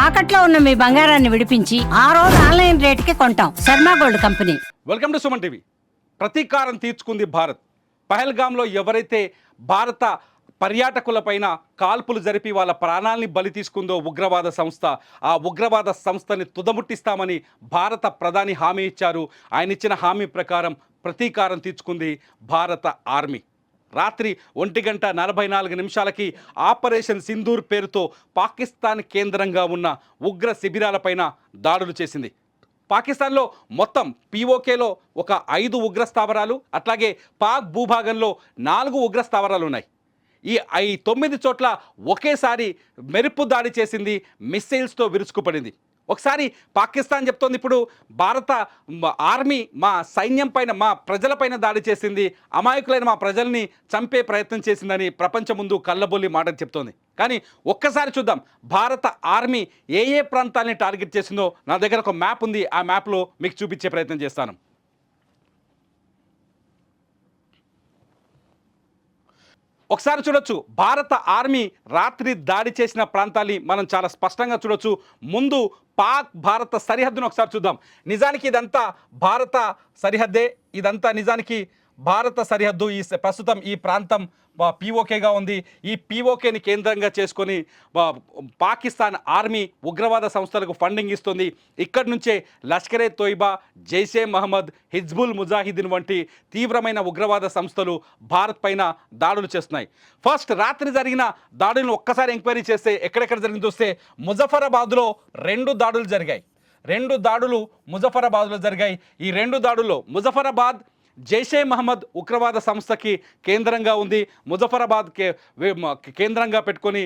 తాకట్లో ఉన్న మీ బంగారాన్ని విడిపించి ఆ రోజు ఆన్లైన్ రేటుకి కొంటాం. Sharma gold company. Welcome to Suman TV. ప్రతీకారం తీర్చుకుంది భారత్. పహల్గామ్లో ఎవరైతే భారత పర్యాటకులపైన కాల్పులు జరిపి వాళ్ళ ప్రాణాల్ని బలి తీసుకుందో ఉగ్రవాద సంస్థ, ఆ ఉగ్రవాద సంస్థని తుదముట్టిస్తామని భారత ప్రధాని హామీ ఇచ్చారు. ఆయన ఇచ్చిన హామీ ప్రకారం ప్రతీకారం తీర్చుకుంది భారత ఆర్మీ. రాత్రి 1:44 ఆపరేషన్ సింధూర్ పేరుతో పాకిస్తాన్ కేంద్రంగా ఉన్న ఉగ్ర శిబిరాలపైన దాడులు చేసింది. పాకిస్తాన్లో మొత్తం పీఓకేలో ఒక 5 ఉగ్ర స్థావరాలు, అట్లాగే పాక్ భూభాగంలో 4 ఉగ్ర స్థావరాలు ఉన్నాయి. ఈ 9 చోట్ల ఒకేసారి మెరుపు దాడి చేసింది, మిస్సైల్స్తో విరుచుకుపడింది. ఒకసారి పాకిస్తాన్ చెప్తోంది ఇప్పుడు భారత ఆర్మీ మా సైన్యం పైన, మా ప్రజలపైన దాడి చేసింది, అమాయకులైన మా ప్రజల్ని చంపే ప్రయత్నం చేసిందని ప్రపంచం ముందు కళ్ళబొల్లి మాటలు చెప్తోంది. కానీ ఒక్కసారి చూద్దాం భారత ఆర్మీ ఏ ఏ ప్రాంతాలని టార్గెట్ చేసిందో. నా దగ్గర ఒక మ్యాప్ ఉంది, ఆ మ్యాప్లో మీకు చూపించే ప్రయత్నం చేస్తాను. ఒకసారి చూడొచ్చు, భారత ఆర్మీ రాత్రి దాడి చేసిన ప్రాంతాన్ని మనం చాలా స్పష్టంగా చూడొచ్చు. ముందు పాక్ భారత సరిహద్దును ఒకసారి చూద్దాం. నిజానికి ఇదంతా భారత సరిహద్దే, ఇదంతా నిజానికి భారత సరిహద్దు. ప్రస్తుతం ఈ ప్రాంతం పీఓకేగా ఉంది. ఈ పీఓకేని కేంద్రంగా చేసుకొని పాకిస్తాన్ ఆర్మీ ఉగ్రవాద సంస్థలకు ఫండింగ్ ఇస్తుంది. ఇక్కడి నుంచే లష్కరే తోయిబా, జైషే మహమ్మద్, హిజ్బుల్ ముజాహిదీన్ వంటి తీవ్రమైన ఉగ్రవాద సంస్థలు భారత్ పైన దాడులు చేస్తున్నాయి. ఫస్ట్ రాత్రి జరిగిన దాడులను ఒక్కసారి ఎంక్వైరీ చేస్తే ఎక్కడెక్కడ జరిగింది చూస్తే ముజఫరాబాద్లో 2 దాడులు జరిగాయి. 2 దాడులు ముజఫరాబాద్లో జరిగాయి. ఈ 2 దాడుల్లో ముజఫరాబాద్ జైషే మహమ్మద్ ఉగ్రవాద సంస్థకి కేంద్రంగా ఉంది. ముజఫరాబాద్ కేంద్రంగా పెట్టుకొని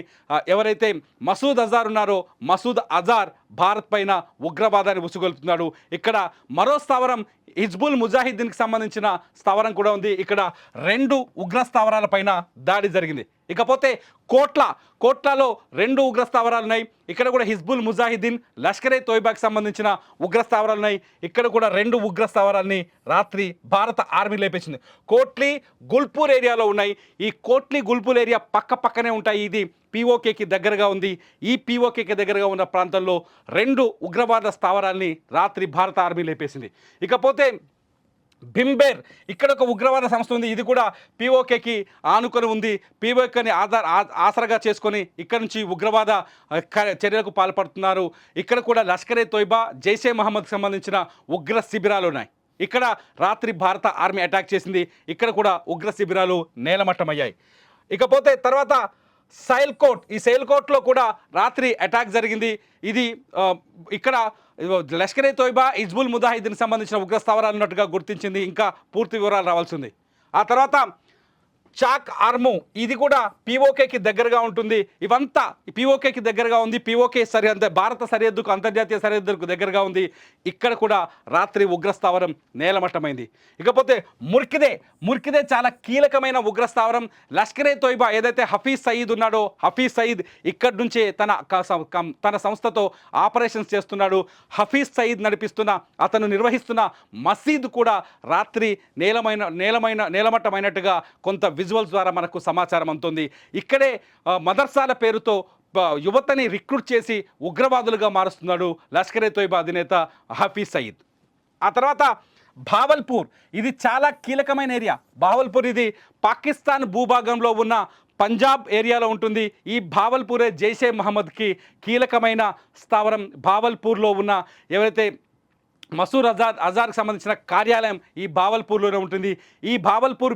ఎవరైతే మసూద్ అజార్ ఉన్నారో, మసూద్ అజార్ భారత్ పైన ఉగ్రవాదాన్ని ఉసుగొల్పుతున్నాడు. ఇక్కడ మరో స్థావరం హిజ్బుల్ ముజాహిద్దీన్కి సంబంధించిన స్థావరం కూడా ఉంది. ఇక్కడ 2 ఉగ్ర స్థావరాల పైన దాడి జరిగింది. ఇకపోతే కోట్లాలో 2 ఉగ్ర స్థావరాలు ఉన్నాయి. ఇక్కడ కూడా హిజ్బుల్ ముజాహిద్దీన్, లష్కరే తోయిబాకి సంబంధించిన ఉగ్ర స్థావరాలు ఉన్నాయి. ఇక్కడ కూడా 2 ఉగ్ర స్థావరాలని రాత్రి భారత ఆర్మీ లేపేసింది. కోట్లీ, గుల్పూర్ ఏరియాలో ఉన్నాయి. ఈ కోట్లీ, గుల్పూర్ ఏరియా పక్కనే ఉంటాయి. ఇది పీఓకేకి దగ్గరగా ఉంది. ఈ పీఓకేకి దగ్గరగా ఉన్న ప్రాంతంలో 2 ఉగ్రవాద స్థావరాల్ని రాత్రి భారత ఆర్మీ లేపేసింది. ఇకపోతే భింబేర్, ఇక్కడ ఒక ఉగ్రవాద సంస్థ ఉంది. ఇది కూడా పీఓకేకి ఆనుకొని ఉంది. పీఓకేని ఆసరగా చేసుకొని ఇక్కడ నుంచి ఉగ్రవాద చర్యలకు పాల్పడుతున్నారు. ఇక్కడ కూడా లష్కరే తోయిబా, జైషే మహమ్మద్కి సంబంధించిన ఉగ్ర శిబిరాలు ఉన్నాయి. ఇక్కడ రాత్రి భారత ఆర్మీ అటాక్ చేసింది. ఇక్కడ కూడా ఉగ్ర శిబిరాలు నేలమట్టమయ్యాయి. ఇకపోతే తర్వాత సైల్కోట్, ఈ సైల్కోట్లో కూడా రాత్రి అటాక్ జరిగింది. ఇది ఇక్కడ లష్కరే తోయిబా, హిజ్బుల్ ముజాహిద్దీన్కి సంబంధించిన ఉగ్ర స్థావరాలు ఉన్నట్టుగా గుర్తించింది. ఇంకా పూర్తి వివరాలు రావాల్సి ఉంది. ఆ తర్వాత చాక్ ఆర్ము, ఇది కూడా పీఓకేకి దగ్గరగా ఉంటుంది. ఇవంతా పీఓకేకి దగ్గరగా ఉంది. పీఓకే సరిహద్దు భారత సరిహద్దుకు, అంతర్జాతీయ సరిహద్దుకు దగ్గరగా ఉంది. ఇక్కడ కూడా రాత్రి ఉగ్రస్థావరం నేలమట్టమైంది. ఇకపోతే ముర్కిదే చాలా కీలకమైన ఉగ్రస్థావరం. లష్కరే తోయిబా ఏదైతే హఫీజ్ సయీద్ ఉన్నాడో, హఫీజ్ సయీద్ ఇక్కడి నుంచే తన సంస్థతో ఆపరేషన్స్ చేస్తున్నాడు. హఫీజ్ సయీద్ నడిపిస్తున్న, అతను నిర్వహిస్తున్న మసీద్ కూడా రాత్రి నేలమట్టమైనట్టుగా కొంత విజువల్స్ ద్వారా మనకు సమాచారం అందుతుంది. ఇక్కడే మదర్సాల పేరుతో యువతని రిక్రూట్ చేసి ఉగ్రవాదులుగా మారుస్తున్నాడు లష్కరే తోయిబా అధినేత హఫీజ్ సయీద్. ఆ తర్వాత భావల్పూర్, ఇది చాలా కీలకమైన ఏరియా. భావల్పూర్ ఇది పాకిస్తాన్ భూభాగంలో ఉన్న పంజాబ్ ఏరియాలో ఉంటుంది. ఈ భావల్పూరే జైషే మహమ్మద్కి కీలకమైన స్థావరం. భావల్పూర్లో ఉన్న ఎవరైతే మసూద్ అజార్కి సంబంధించిన కార్యాలయం ఈ భావల్పూర్లోనే ఉంటుంది. ఈ భావల్పూర్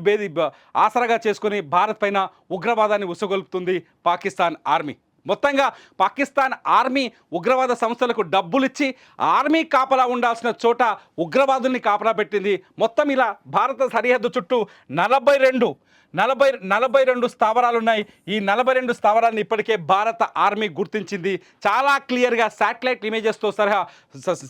ఆసరాగా చేసుకుని భారత్ పైన ఉగ్రవాదాన్ని ఉసగొల్పుతుంది పాకిస్తాన్ ఆర్మీ. మొత్తంగా పాకిస్తాన్ ఆర్మీ ఉగ్రవాద సంస్థలకు డబ్బులిచ్చి ఆర్మీ కాపలా ఉండాల్సిన చోట ఉగ్రవాదుల్ని కాపలా పెట్టింది. మొత్తం ఇలా భారత సరిహద్దు చుట్టూ 42 స్థావరాలు ఉన్నాయి. ఈ 42 స్థావరాలను ఇప్పటికే భారత ఆర్మీ గుర్తించింది. చాలా క్లియర్గా శాటిలైట్ ఇమేజెస్తో సహా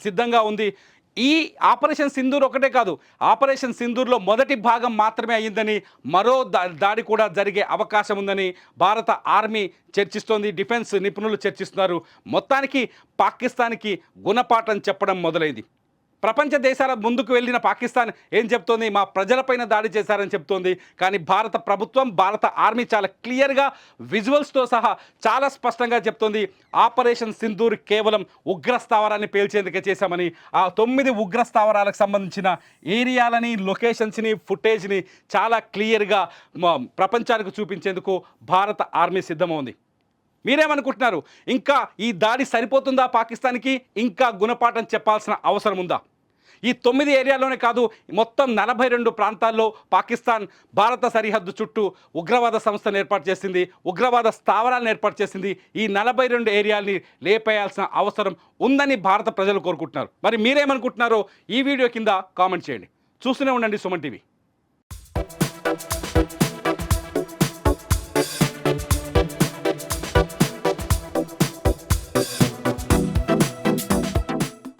సిద్ధంగా ఉంది. ఈ ఆపరేషన్ సింధూర్ ఒకటే కాదు, ఆపరేషన్ సింధూర్లో మొదటి భాగం మాత్రమే అయ్యిందని, మరో దాడి కూడా జరిగే అవకాశం ఉందని భారత ఆర్మీ చర్చిస్తోంది. డిఫెన్స్ నిపుణులు చర్చిస్తున్నారు. మొత్తానికి పాకిస్తాన్కి గుణపాఠం చెప్పడం మొదలైంది. ప్రపంచ దేశాల ముందుకు వెళ్ళిన పాకిస్తాన్ ఏం చెప్తోంది? మా ప్రజలపైన దాడి చేశారని చెప్తోంది. కానీ భారత ప్రభుత్వం, భారత ఆర్మీ చాలా క్లియర్గా విజువల్స్తో సహా చాలా స్పష్టంగా చెప్తోంది, ఆపరేషన్ సింధూర్ కేవలం ఉగ్ర స్థావరాన్ని పేల్చేందుకే చేశామని. ఆ 9 ఉగ్ర స్థావరాలకు సంబంధించిన ఏరియాలని, లొకేషన్స్ని, ఫుటేజ్ని చాలా క్లియర్గా ప్రపంచానికి చూపించేందుకు భారత ఆర్మీ సిద్ధమవుంది. మీరేమనుకుంటున్నారు? ఇంకా ఈ దాడి సరిపోతుందా పాకిస్తాన్కి? ఇంకా గుణపాఠం చెప్పాల్సిన అవసరం ఉందా? ఈ 9 ఏరియాలోనే కాదు, మొత్తం 42 ప్రాంతాల్లో పాకిస్తాన్ భారత సరిహద్దు చుట్టూ ఉగ్రవాద సంస్థను ఏర్పాటు చేసింది, ఉగ్రవాద స్థావరాలను ఏర్పాటు చేసింది. ఈ 42 ఏరియాల్ని లేపేయాల్సిన అవసరం ఉందని భారత ప్రజలు కోరుకుంటున్నారు. మరి మీరేమనుకుంటున్నారో ఈ వీడియో కింద కామెంట్ చేయండి. చూస్తూనే ఉండండి సుమన్ టీవీ.